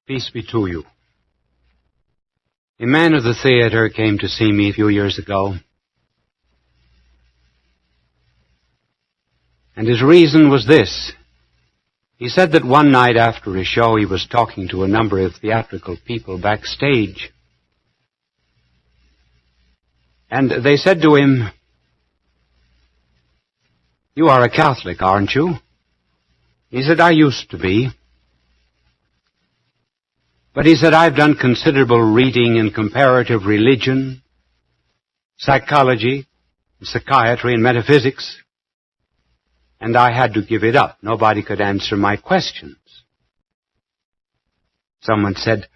Peace be to you. A man of the theater came to see me a few years ago, and his reason was this. He said that one night after a show he was talking to a number of theatrical people backstage, and they said to him, "You are a Catholic, aren't you?" He said, "I used to be." But he said, "I've done considerable reading in comparative religion, psychology, psychiatry, and metaphysics, and I had to give it up. Nobody could answer my questions." Someone said,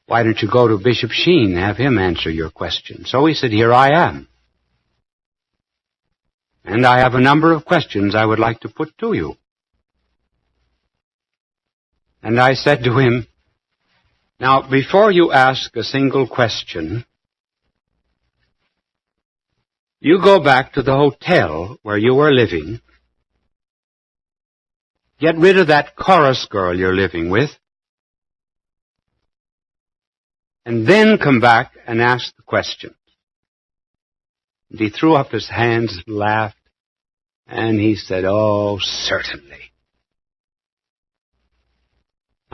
"Why don't you go to Bishop Sheen, have him answer your questions?" So he said, "Here I am. And I have a number of questions I would like to put to you." And I said to him, "Now, before you ask a single question, you go back to the hotel where you were living, get rid of that chorus girl you're living with, and then come back and ask the questions." And he threw up his hands, laughed, and he said, "Oh, certainly.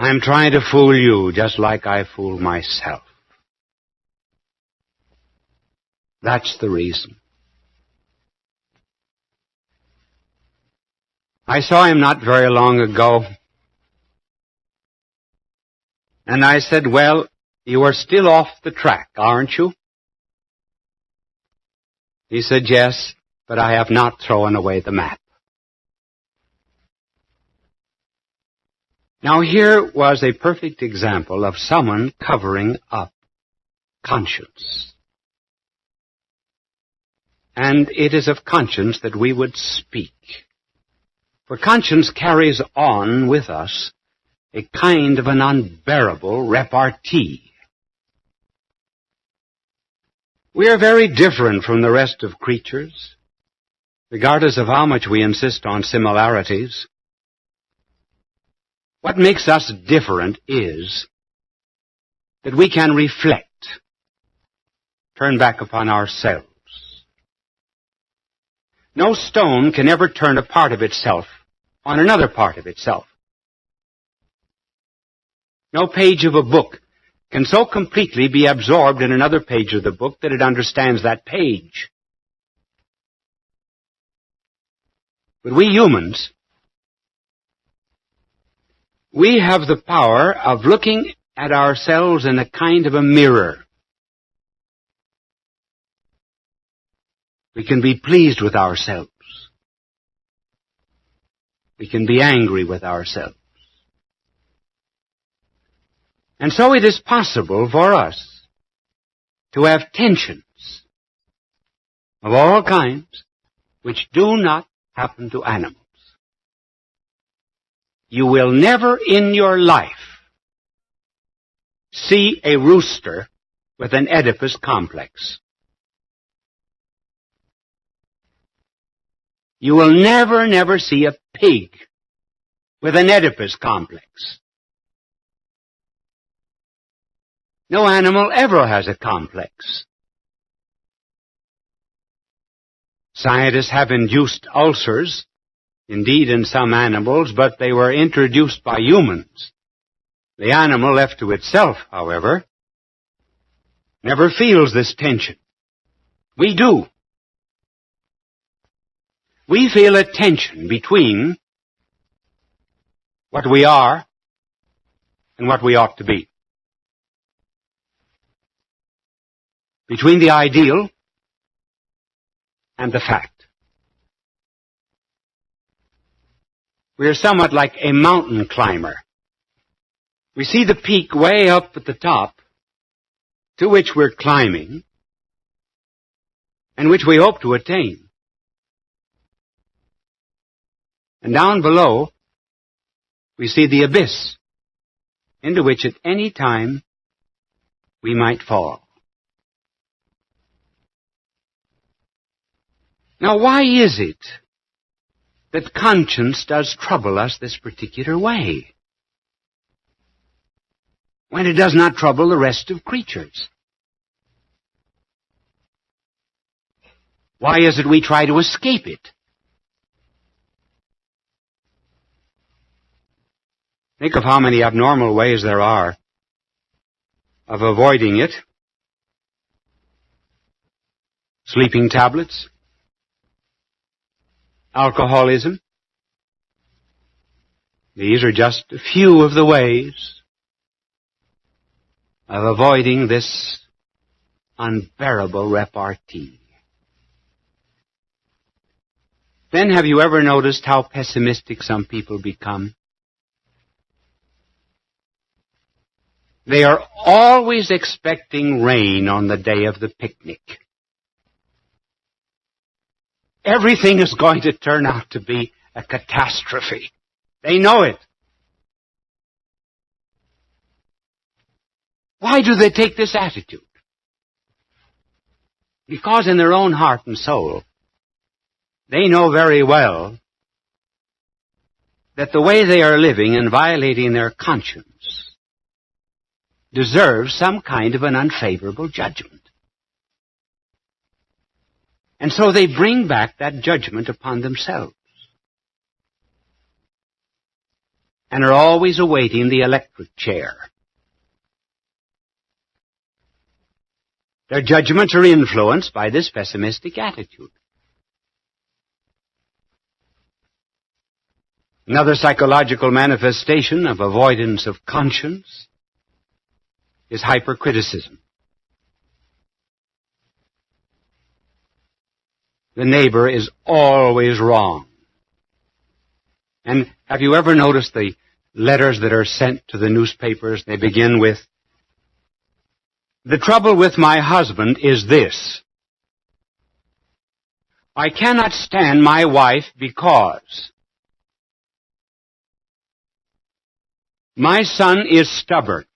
I'm trying to fool you just like I fool myself. That's the reason." I saw him not very long ago, and I said, "Well, you are still off the track, aren't you?" He said, "Yes, but I have not thrown away the map." Now here was a perfect example of someone covering up conscience. And it is of conscience that we would speak. For conscience carries on with us a kind of an unbearable repartee. We are very different from the rest of creatures, regardless of how much we insist on similarities. What makes us different is that we can reflect, turn back upon ourselves. No stone can ever turn a part of itself on another part of itself. No page of a book can so completely be absorbed in another page of the book that it understands that page. But we humans, we have the power of looking at ourselves in a kind of a mirror. We can be pleased with ourselves. We can be angry with ourselves. And so it is possible for us to have tensions of all kinds which do not happen to animals. You will never in your life see a rooster with an Oedipus complex. You will never see a pig with an Oedipus complex. No animal ever has a complex. Scientists have induced ulcers, indeed in some animals, but they were introduced by humans. The animal left to itself, however, never feels this tension. We do. We feel a tension between what we are and what we ought to be. Between the ideal and the fact. We are somewhat like a mountain climber. We see the peak way up at the top to which we're climbing and which we hope to attain. And down below, we see the abyss into which at any time we might fall. Now, why is it that conscience does trouble us this particular way? when it does not trouble the rest of creatures? Why is it we try to escape it? Think of how many abnormal ways there are of avoiding it. Sleeping tablets, alcoholism. These are just a few of the ways of avoiding this unbearable repartee. Then have you ever noticed how pessimistic some people become? They are always expecting rain on the day of the picnic. Everything is going to turn out to be a catastrophe. They know it. Why do they take this attitude? Because in their own heart and soul, they know very well that the way they are living and violating their conscience deserves some kind of an unfavorable judgment. And so they bring back that judgment upon themselves and are always awaiting the electric chair. Their judgments are influenced by this pessimistic attitude. Another psychological manifestation of avoidance of conscience is hypercriticism. The neighbor is always wrong. And have you ever noticed the letters that are sent to the newspapers? They begin with, "The trouble with my husband is this. I cannot stand my wife because my son is stubborn."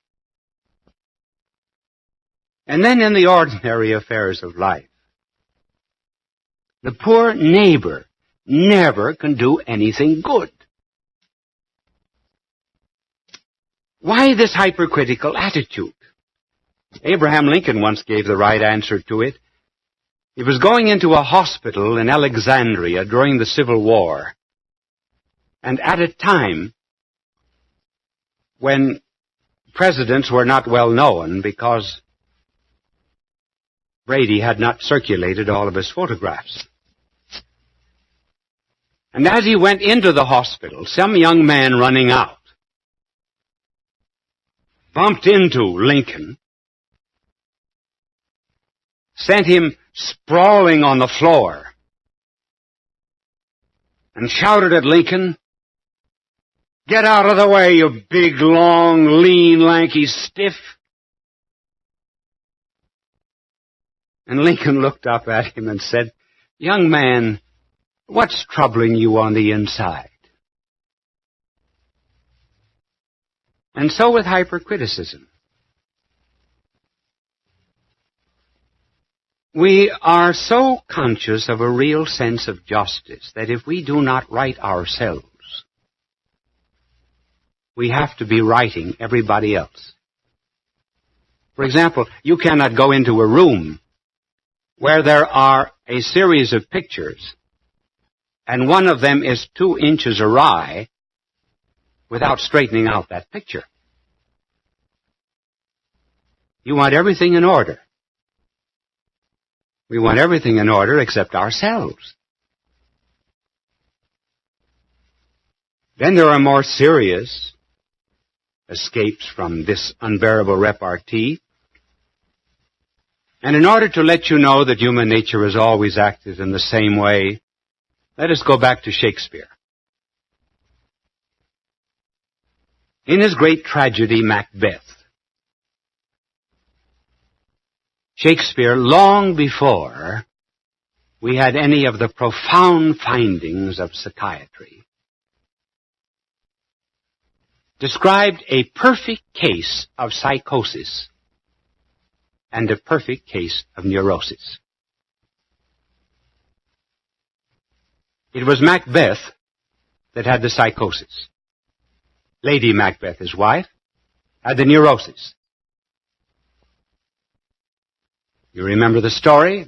And then in the ordinary affairs of life, the poor neighbor never can do anything good. Why this hypercritical attitude? Abraham Lincoln once gave the right answer to it. He was going into a hospital in Alexandria during the Civil War, and at a time when presidents were not well known because Brady had not circulated all of his photographs. And as he went into the hospital, some young man running out bumped into Lincoln, sent him sprawling on the floor, and shouted at Lincoln, "Get out of the way, you big, long, lean, lanky stiff." And Lincoln looked up at him and said, "Young man, what's troubling you on the inside?" And so with hypercriticism. We are so conscious of a real sense of justice that if we do not right ourselves, we have to be righting everybody else. For example, you cannot go into a room where there are a series of pictures and one of them is 2 inches awry without straightening out that picture. You want everything in order. We want everything in order except ourselves. Then there are more serious escapes from this unbearable repartee. And in order to let you know that human nature has always acted in the same way, let us go back to Shakespeare. In his great tragedy, Macbeth, Shakespeare, long before we had any of the profound findings of psychiatry, described a perfect case of psychosis and a perfect case of neurosis. It was Macbeth that had the psychosis. Lady Macbeth, his wife, had the neurosis. You remember the story?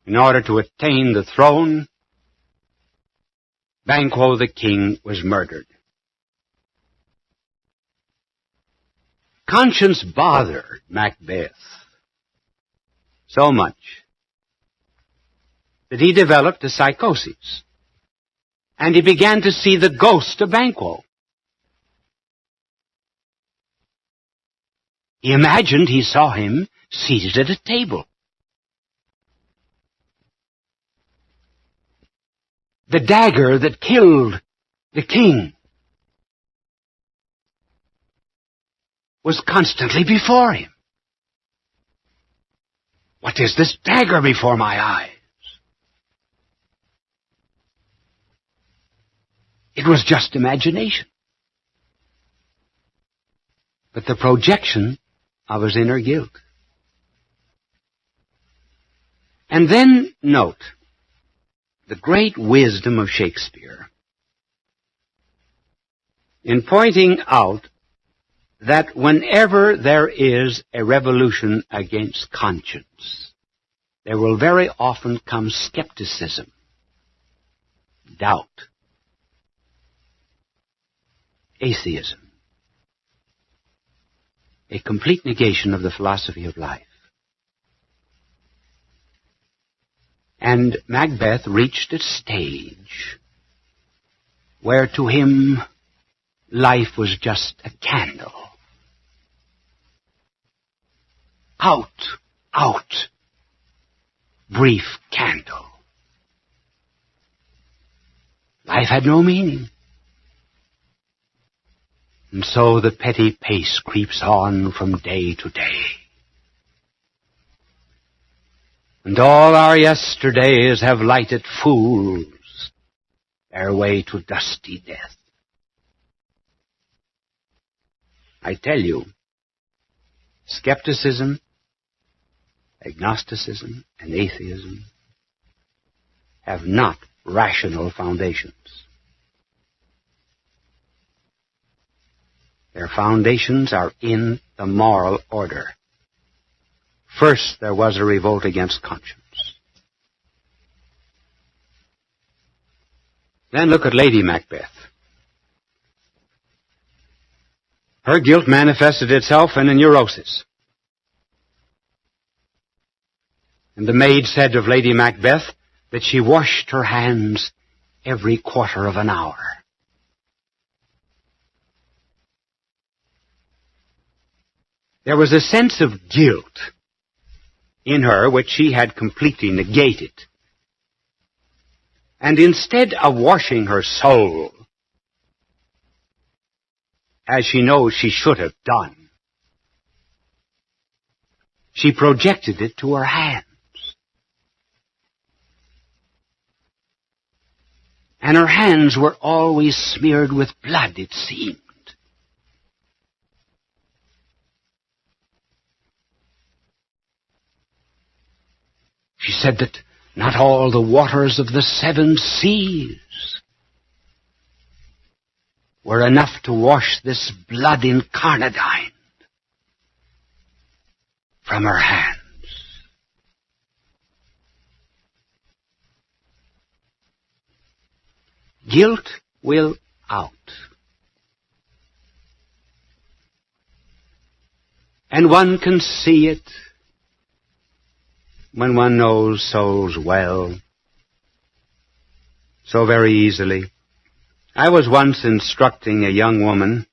In order to attain the throne, Banquo the king was murdered. Conscience bothered Macbeth so much that he developed a psychosis, and he began to see the ghost of Banquo. He imagined he saw him seated at a table. The dagger that killed the king was constantly before him. What is this dagger before my eyes? It was just imagination, but the projection of his inner guilt. And then note the great wisdom of Shakespeare in pointing out that whenever there is a revolution against conscience, there will very often come skepticism, doubt, atheism, a complete negation of the philosophy of life. And Macbeth reached a stage where to him life was just a candle. Out, brief candle. Life had no meaning. And so the petty pace creeps on from day to day. And all our yesterdays have lighted fools their way to dusty death. I tell you, skepticism, agnosticism, and atheism have not rational foundations. Their foundations are in the moral order. First, there was a revolt against conscience. Then look at Lady Macbeth. Her guilt manifested itself in a neurosis. And the maid said of Lady Macbeth that she washed her hands every quarter of an hour. There was a sense of guilt in her which she had completely negated. And instead of washing her soul, as she knows she should have done, she projected it to her hands. And her hands were always smeared with blood, it seemed. She said that not all the waters of the 7 seas were enough to wash this blood incarnadine from her hands. Guilt will out. And one can see it when one knows souls well, so very easily. I was once instructing a young woman,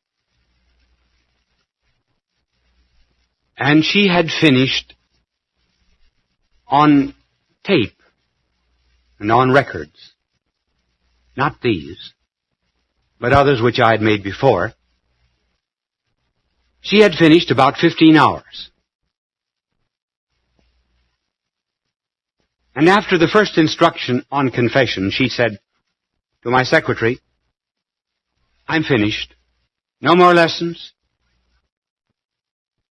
and she had finished on tape and on records, not these, but others which I had made before. She had finished about 15 hours. And after the first instruction on confession, she said to my secretary, "I'm finished. No more lessons.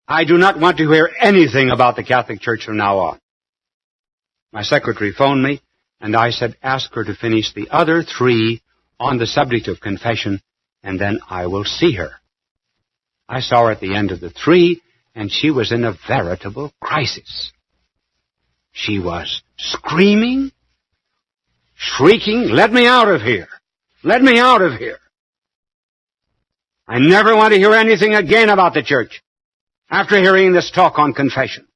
I do not want to hear anything about the Catholic Church from now on." My secretary phoned me, and I said, "Ask her to finish the other 3 on the subject of confession, and then I will see her." I saw her at the end of the 3, and she was in a veritable crisis. She was screaming, shrieking, "Let me out of here! Let me out of here! I never want to hear anything again about the church after hearing this talk on confession."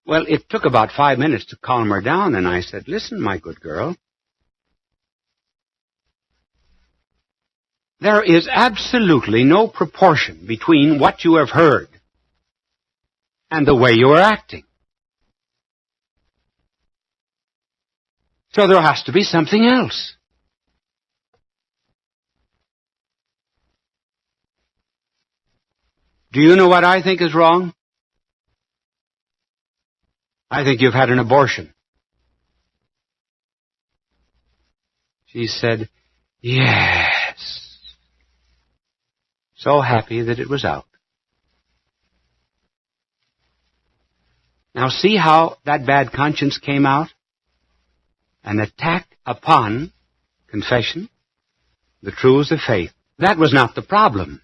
Well, it took about 5 minutes to calm her down, and I said, "Listen, my good girl, there is absolutely no proportion between what you have heard and the way you are acting. So there has to be something else." Do you know what I think is wrong? I think you've had an abortion. She said, "Yes." So happy that it was out. Now see how that bad conscience came out? An attack upon confession, the truths of faith. That was not the problem.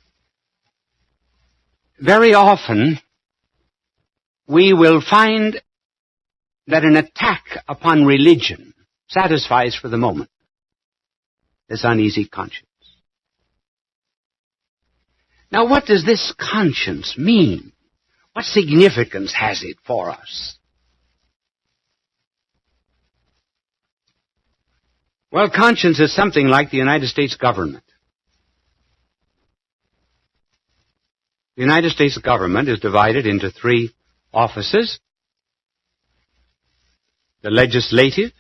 Very often, we will find that an attack upon religion satisfies for the moment this uneasy conscience. Now, what does this conscience mean? What significance has it for us? Well, conscience is something like the United States government. The United States government is divided into 3 offices: the legislative,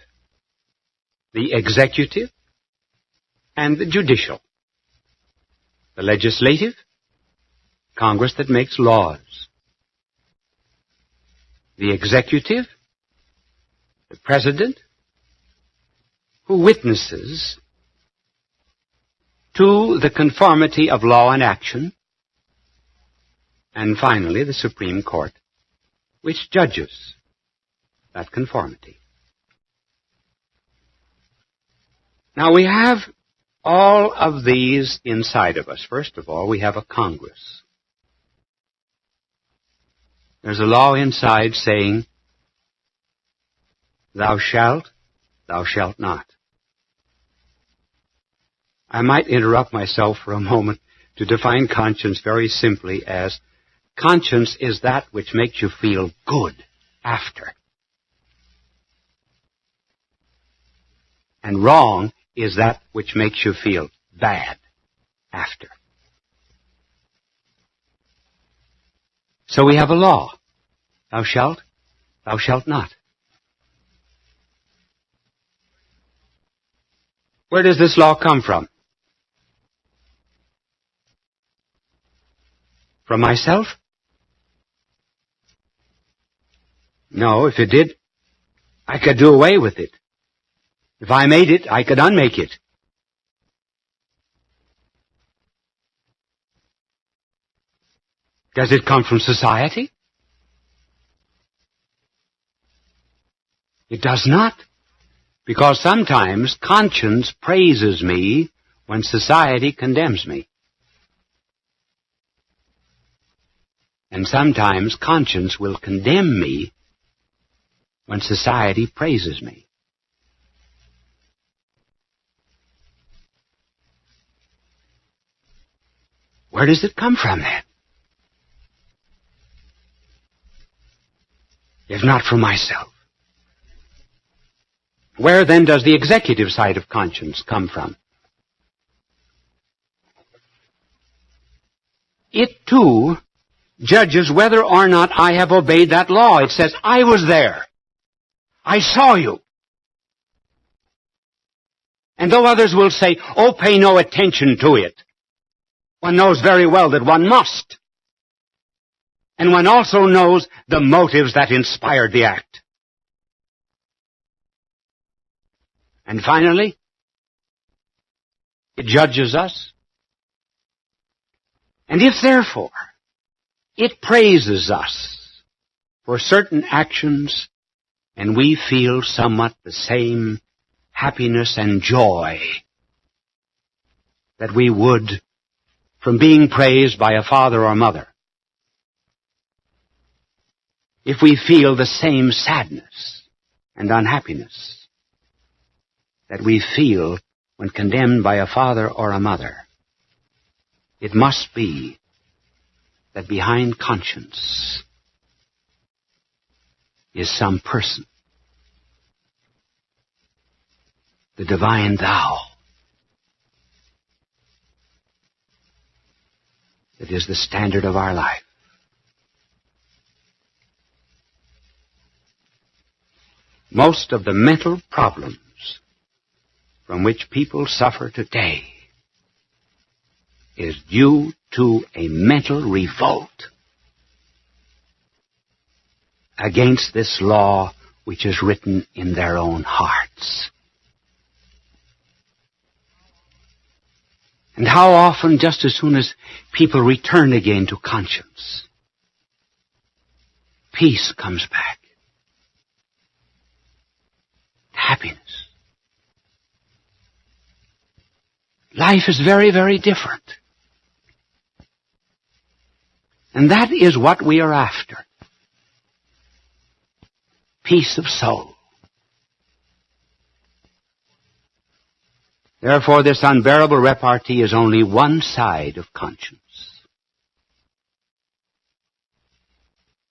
the executive, and the judicial. The legislative, Congress that makes laws. The executive, the president, who witnesses to the conformity of law and action. And finally, the Supreme Court, which judges that conformity. Now, we have all of these inside of us. First of all, we have a Congress. There's a law inside saying, "Thou shalt not." I might interrupt myself for a moment to define conscience very simply as conscience is that which makes you feel good after. And wrong is that which makes you feel bad after. So we have a law. Thou shalt not. Where does this law come from? From myself? No, if it did, I could do away with it. If I made it, I could unmake it. Does it come from society? It does not, because sometimes conscience praises me when society condemns me. And sometimes conscience will condemn me when society praises me. Where does it come from then? If not from myself. Where then does the executive side of conscience come from? It too judges whether or not I have obeyed that law. It says, I was there. I saw you. And though others will say, oh, pay no attention to it, one knows very well that one must. And one also knows the motives that inspired the act. And finally, it judges us. And if therefore it praises us for certain actions, and we feel somewhat the same happiness and joy that we would from being praised by a father or mother, if we feel the same sadness and unhappiness that we feel when condemned by a father or a mother, it must be that behind conscience is some person, the divine thou, that is the standard of our life. Most of the mental problems from which people suffer today is due to a mental revolt against this law which is written in their own hearts. And how often, just as soon as people return again to conscience, peace comes back, happiness. Life is very, very different. And that is what we are after. Peace of soul. Therefore, this unbearable repartee is only one side of conscience.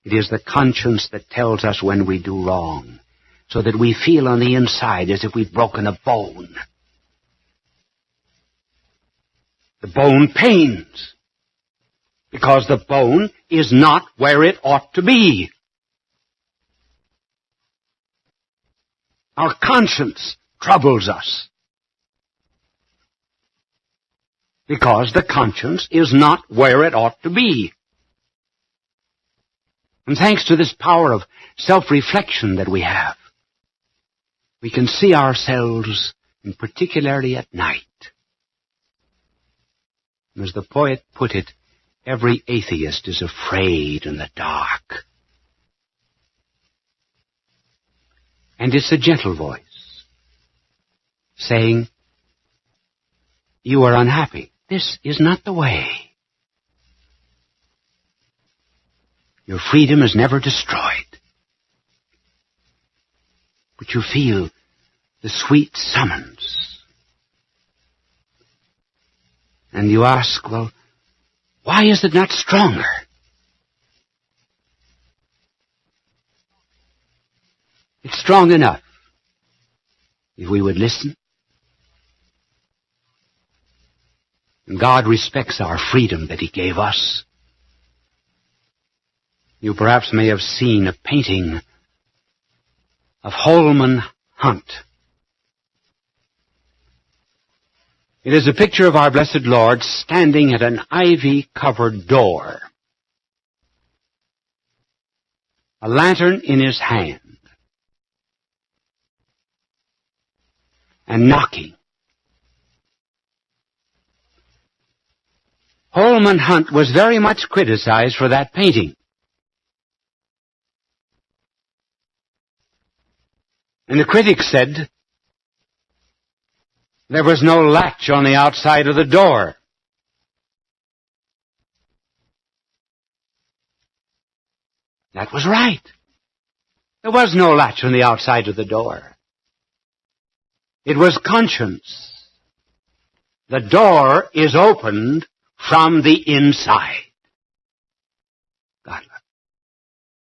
It is the conscience that tells us when we do wrong, so that we feel on the inside as if we've broken a bone. The bone pains, because the bone is not where it ought to be. Our conscience troubles us, because the conscience is not where it ought to be. And thanks to this power of self-reflection that we have, we can see ourselves, and particularly at night. As the poet put it, every atheist is afraid in the dark. And it's a gentle voice saying, you are unhappy. This is not the way. Your freedom is never destroyed. But you feel the sweet summons. And you ask, well, why is it not stronger? It's strong enough if we would listen. And God respects our freedom that He gave us. You perhaps may have seen a painting of Holman Hunt. It is a picture of our blessed Lord standing at an ivy-covered door, a lantern in His hand, and knocking. Holman Hunt was very much criticized for that painting. And the critics said there was no latch on the outside of the door. That was right. There was no latch on the outside of the door. It was conscience. The door is opened from the inside.